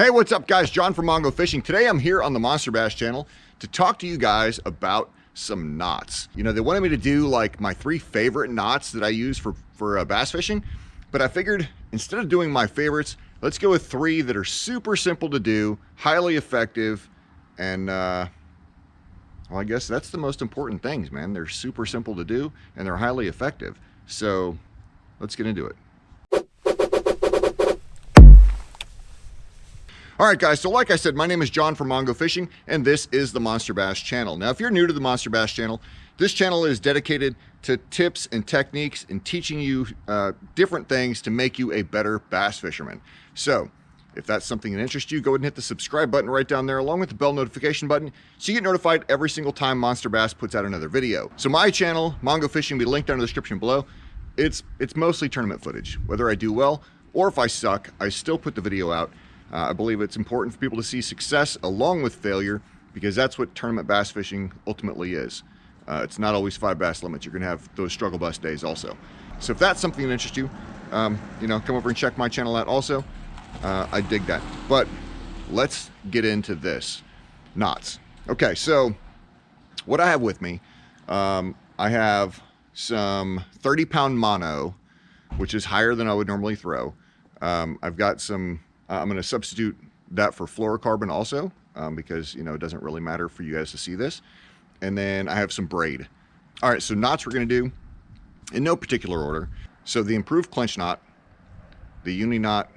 Hey, what's up guys? John from Mongo Fishing. Today I'm here on the Monster Bass channel to talk to you guys about some knots. You know, they wanted me to do like my 3 favorite knots that I use for bass fishing, but I figured instead of doing my favorites, let's go with 3 that are super simple to do, highly effective, and well, I guess that's the most important things, man. They're super simple to do and they're highly effective. So let's get into it. All right, guys, so like I said, my name is John from Mongo Fishing, and this is the Monster Bass channel. Now, if you're new to the Monster Bass channel, this channel is dedicated to tips and techniques and teaching you different things to make you a better bass fisherman. So if that's something that interests you, go ahead and hit the subscribe button right down there, along with the bell notification button, so you get notified every single time Monster Bass puts out another video. So my channel, Mongo Fishing, will be linked down in the description below. It's mostly tournament footage. Whether I do well or if I suck, I still put the video out. I believe it's important for people to see success along with failure, because that's what tournament bass fishing ultimately is. It's not always 5 bass limits. You're going to have those struggle bus days also. So if that's something that interests you, you know, come over and check my channel out also. I dig that. But let's get into this. Knots. Okay, so what I have with me, I have some 30-pound mono, which is higher than I would normally throw. I've got some... I'm going to substitute that for fluorocarbon also, because, you know, it doesn't really matter for you guys to see this. And then I have some braid. All right, so knots we're going to do in no particular order. So the improved clinch knot, the Uni Knot,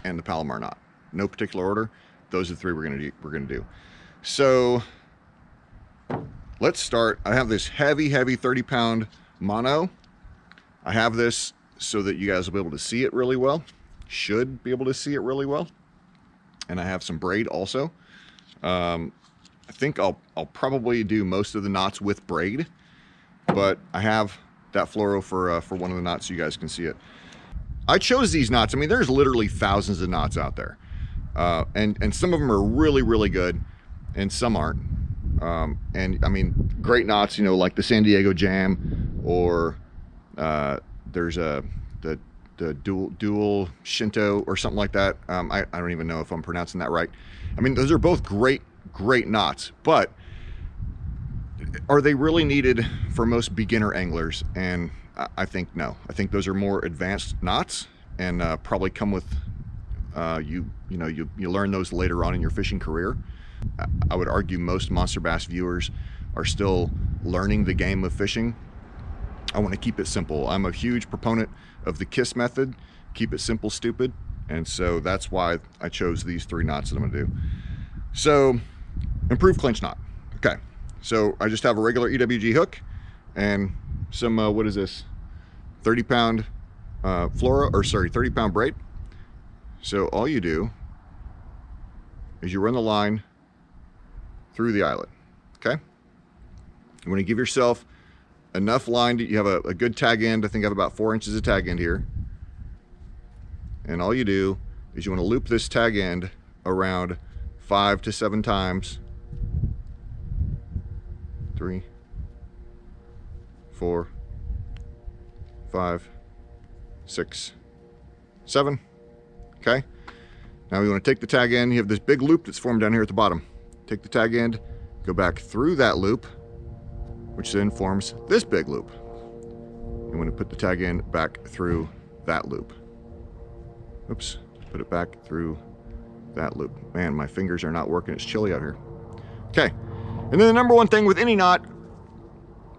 and the Palomar knot. No particular order. Those are the 3 we're going to do. So let's start. I have this heavy 30-pound mono. I have this so that you guys will be able to see it really well. Should be able to see it really well. And I have some braid also. I think I'll probably do most of the knots with braid, but I have that fluoro for one of the knots so you guys can see it. I chose these knots. I mean, there's literally thousands of knots out there, and some of them are really good, and some aren't. And I mean, great knots, you know, like the San Diego Jam, or there's the dual Shinto or something like that. I don't even know if I'm pronouncing that right. I mean, those are both great knots, but are they really needed for most beginner anglers? And I think no. I think those are more advanced knots, and probably come with you learn those later on in your fishing career. I would argue most Monster Bass viewers are still learning the game of fishing. I want to keep it simple. I'm a huge proponent of the KISS method. Keep it simple, stupid. And so that's why I chose these 3 knots that I'm going to do. So, improved clinch knot. Okay. So I just have a regular EWG hook and some, what is this? 30-pound fluoro, or sorry, 30-pound braid. So all you do is you run the line through the eyelet. Okay. You want to give yourself enough line that you have a good tag end. I think I have about 4 inches of tag end here. And all you do is you want to loop this tag end around 5 to 7 times. 3, 4, 5, 6, 7. Okay. Now we want to take the tag end. You have this big loop that's formed down here at the bottom. Take the tag end, go back through that loop, which then forms this big loop. You want to put the tag end back through that loop. Oops, put it back through that loop. Man, my fingers are not working. It's chilly out here. Okay, and then the number one thing with any knot,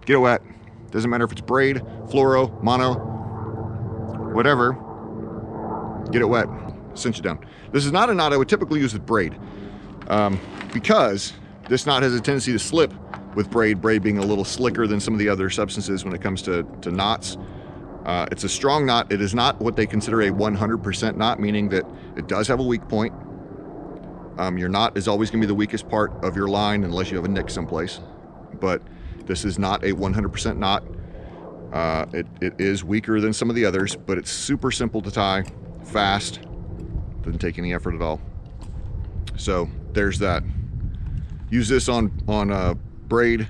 get it wet. Doesn't matter if it's braid, fluoro, mono, whatever, get it wet, cinch it down. This is not a knot I would typically use with braid, because this knot has a tendency to slip with braid being a little slicker than some of the other substances when it comes to knots. It's a strong knot. It is not what they consider a 100% knot, meaning that it does have a weak point. Your knot is always going to be the weakest part of your line unless you have a nick someplace. But this is not a 100% knot. It is weaker than some of the others, but it's super simple to tie, fast, doesn't take any effort at all. So there's that. Use this on braid,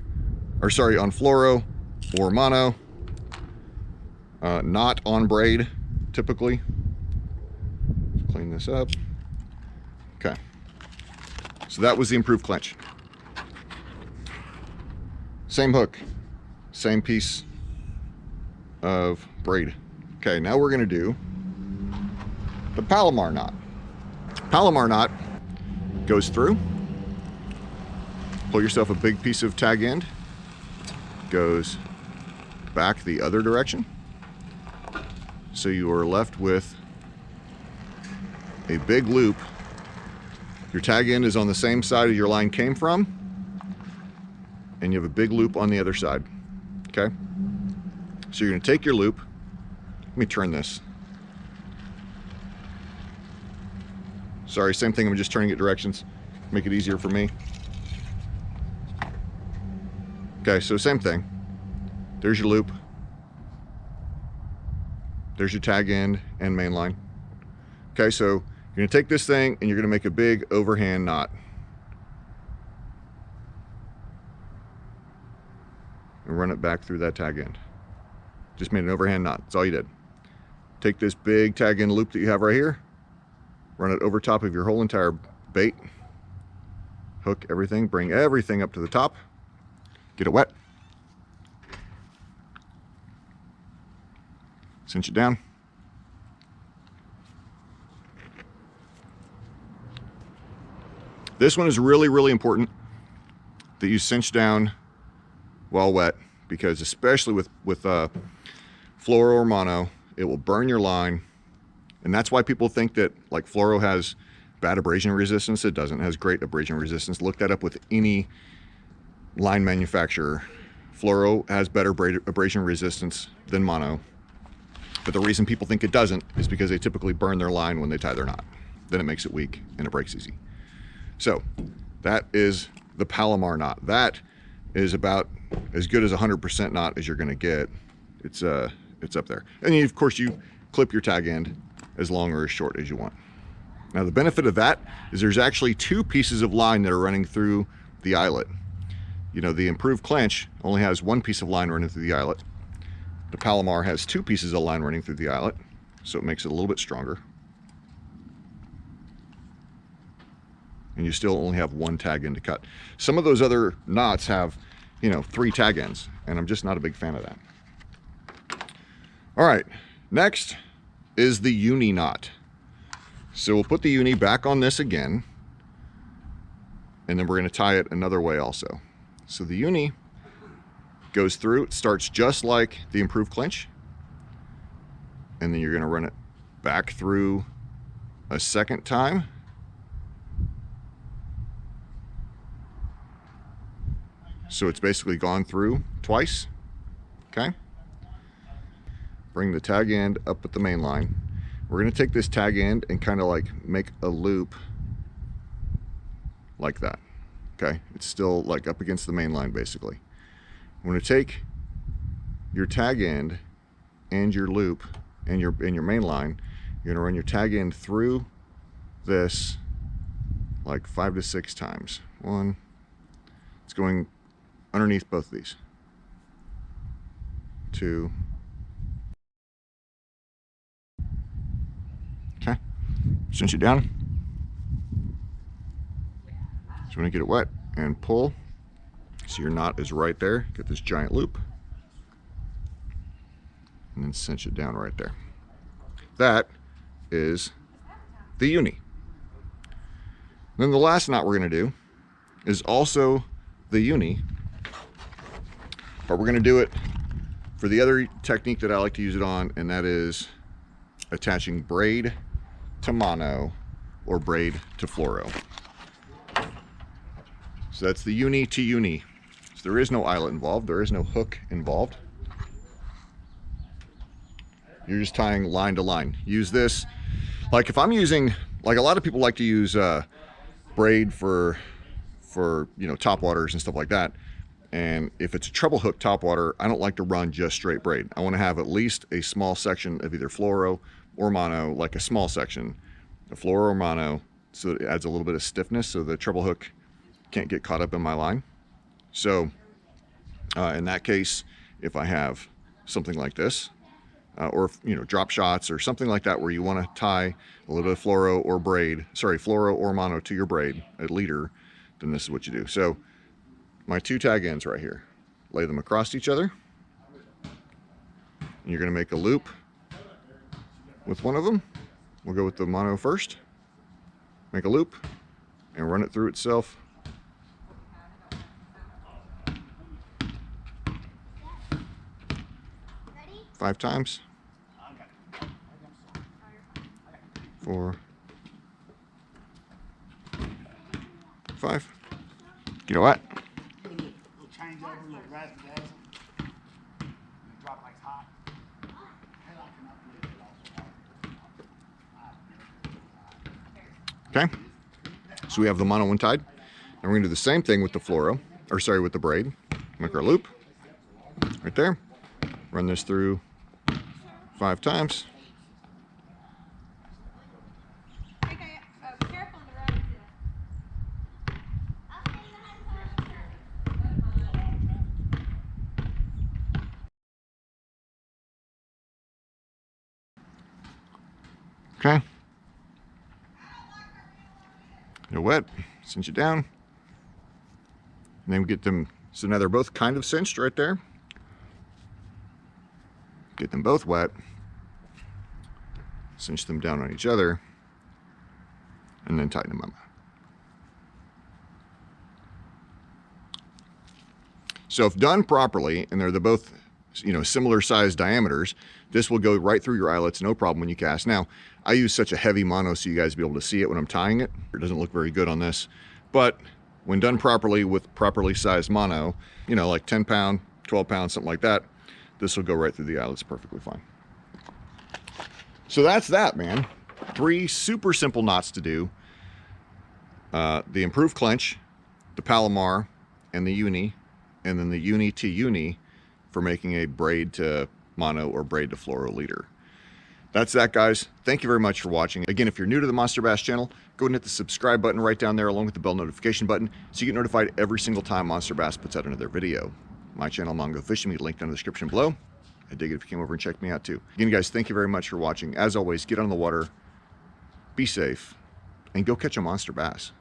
or sorry, on fluoro or mono, not on braid typically. Clean this up. Okay. So that was the improved clinch. Same hook, same piece of braid. Okay, now we're gonna do the Palomar knot. Palomar knot goes through, pull yourself a big piece of tag end, goes back the other direction. So you are left with a big loop. Your tag end is on the same side as your line came from, and you have a big loop on the other side. Okay? So you're going to take your loop. Let me turn this. Sorry, same thing. I'm just turning it directions. Make it easier for me. Okay, so same thing. There's your loop. There's your tag end and main line. Okay, so you're going to take this thing and you're going to make a big overhand knot. And run it back through that tag end. Just made an overhand knot. That's all you did. Take this big tag end loop that you have right here, run it over top of your whole entire bait, hook everything, bring everything up to the top, get it wet, cinch it down. This one is really, really important that you cinch down while wet, because especially with fluoro or mono, it will burn your line. And that's why people think that like fluoro has bad abrasion resistance. It doesn't. It has great abrasion resistance. Look that up with any line manufacturer. Fluoro has better abrasion resistance than mono. But the reason people think it doesn't is because they typically burn their line when they tie their knot. Then it makes it weak and it breaks easy. So that is the Palomar knot. That is about as good as 100% knot as you're going to get. It's up there. And of course you clip your tag end as long or as short as you want. Now the benefit of that is there's actually two pieces of line that are running through the eyelet. You know, the improved clinch only has one piece of line running through the eyelet. The Palomar has two pieces of line running through the eyelet, so it makes it a little bit stronger. And you still only have one tag end to cut. Some of those other knots have, you know, 3 tag ends, and I'm just not a big fan of that. All right, next is the Uni knot. So we'll put the Uni back on this again, and then we're going to tie it another way also. So the Uni goes through, it starts just like the improved clinch, and then you're going to run it back through a second time. So it's basically gone through twice. Okay. Bring the tag end up at the main line. We're going to take this tag end and kind of like make a loop like that. Okay. It's still like up against the main line basically. We're going to take your tag end and your loop and your main line. You're going to run your tag end through this like 5 to 6 times. One. It's going underneath both of these. 2. Okay. Cinch it down. So you want to get it wet and pull. So your knot is right there. Get this giant loop. And then cinch it down right there. That is the Uni. Then the last knot we're going to do is also the Uni. But we're going to do it for the other technique that I like to use it on, and that is attaching braid to mono or braid to fluoro. So that's the Uni to Uni. So there is no eyelet involved. There is no hook involved. You're just tying line to line. Use this, like if I'm using, like a lot of people like to use braid for you know, top waters and stuff like that. And if it's a treble hook topwater, I don't like to run just straight braid. I want to have at least a small section of either fluoro or mono, like a small section of fluoro or mono, so that it adds a little bit of stiffness so the treble hook can't get caught up in my line. So in that case, if I have something like this, or drop shots or something like that, where you want to tie a little bit of fluoro or braid, sorry, fluoro or mono to your braid, a leader, then this is what you do. So my 2 tag ends right here, lay them across each other. And you're going to make a loop with one of them. We'll go with the mono first. Make a loop and run it through itself. Ready? 5 times. 4, 5. You know what? Okay, so we have the mono one tied, and we're going to do the same thing with the fluoro, or sorry, with the braid. Make our loop right there. Run this through 5 times. Okay. They're wet, cinch it down. And then we get them, so now they're both kind of cinched right there. Get them both wet. Cinch them down on each other. And then tighten them up. So if done properly, and they're both, similar size diameters, this will go right through your eyelets, no problem when you cast. Now, I use such a heavy mono so you guys will be able to see it when I'm tying it. It doesn't look very good on this, but when done properly with properly sized mono, like 10 pound, 12 pounds, something like that, this will go right through the eyelets perfectly fine. So that's that, man. 3 super simple knots to do. The improved clinch, the Palomar, and the Uni, and then the Uni to Uni for making a braid to mono or braid to fluoro leader. That's that, guys. Thank you very much for watching. Again, if you're new to the Monster Bass channel, go and hit the subscribe button right down there along with the bell notification button so you get notified every single time Monster Bass puts out another video. My channel, Mongo Fishing, will be linked down in the description below. I'd dig it if you came over and checked me out too. Again, guys, thank you very much for watching. As always, get on the water, be safe, and go catch a monster bass.